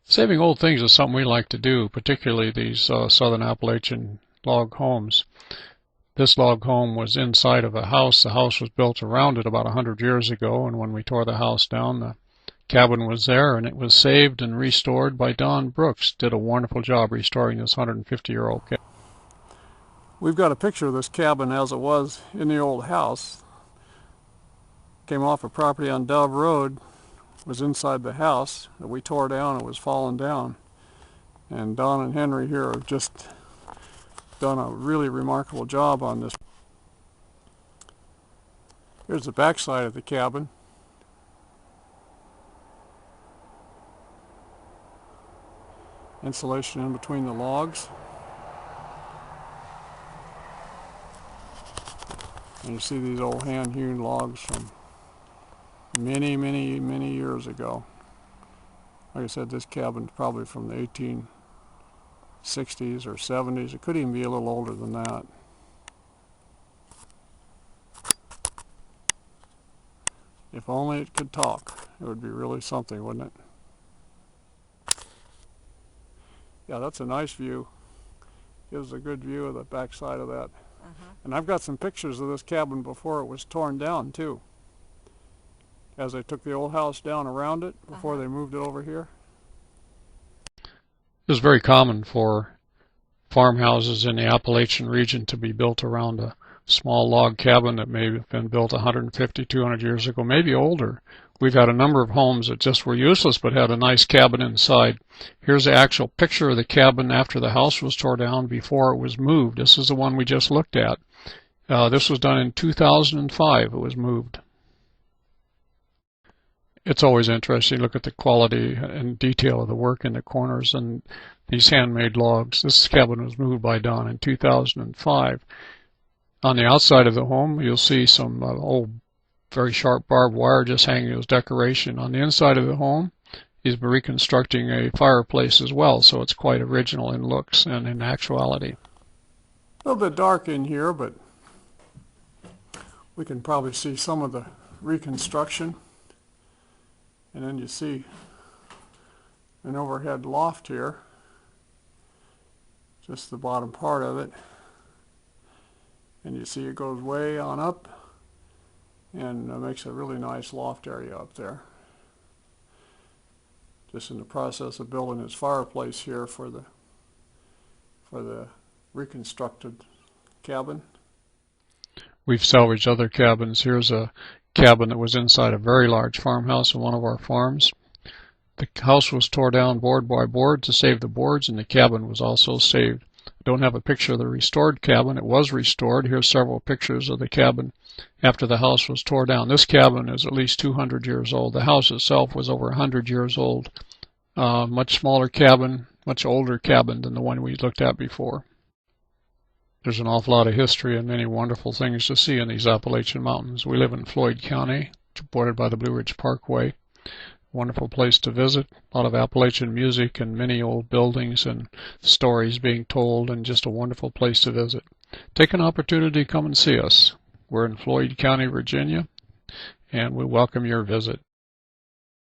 Saving old things is something we like to do, particularly these southern Appalachian log homes. This log home was inside of a house. The house was built around it about 100 years ago, and when we tore the house down, the cabin was there, and it was saved and restored by Don Brooks. Did a wonderful job restoring this 150-year-old cabin. We've got a picture of this cabin as it was in the old house. Came off a property on Dove Road, was inside the house that we tore down. It was falling down. And Don and Henry here have just done a really remarkable job on this. Here's the back side of the cabin. Insulation in between the logs. And you see these old hand-hewn logs from many years ago. Like I said, this cabin's probably from the 1860s or 70s. It could even be a little older than that. If only it could talk, it would be really something, wouldn't it? Yeah, that's a nice view. Gives a good view of the back side of that. And I've got some pictures of this cabin before it was torn down too. As they took the old house down around it before they moved it over here. It was very common for farmhouses in the Appalachian region to be built around a small log cabin that may have been built 150, 200 years ago, maybe older. We've had a number of homes that just were useless but had a nice cabin inside. Here's the actual picture of the cabin after the house was torn down before it was moved. This is the one we just looked at. This was done in 2005. It was moved. It's always interesting to look at the quality and detail of the work in the corners and these handmade logs. This cabin was moved by Don in 2005. On the outside of the home, you'll see some old, very sharp barbed wire just hanging as decoration. On the inside of the home, he's reconstructing a fireplace as well, so it's quite original in looks and in actuality. A little bit dark in here, but we can probably see some of the reconstruction. And then you see an overhead loft here, just the bottom part of it. And you see it goes way on up and makes a really nice loft area up there. Just in the process of building his fireplace here for the reconstructed cabin. We've salvaged other cabins. Here's a cabin that was inside a very large farmhouse on one of our farms. The house was torn down board by board to save the boards, and the cabin was also saved. I don't have a picture of the restored cabin. It was restored. Here's several pictures of the cabin after the house was torn down. This cabin is at least 200 years old. The house itself was over 100 years old. Much smaller cabin, much older cabin than the one we looked at before. There's an awful lot of history and many wonderful things to see in these Appalachian Mountains. We live in Floyd County, bordered by the Blue Ridge Parkway. Wonderful place to visit. A lot of Appalachian music and many old buildings and stories being told, and just a wonderful place to visit. Take an opportunity to come and see us. We're in Floyd County, Virginia, and we welcome your visit.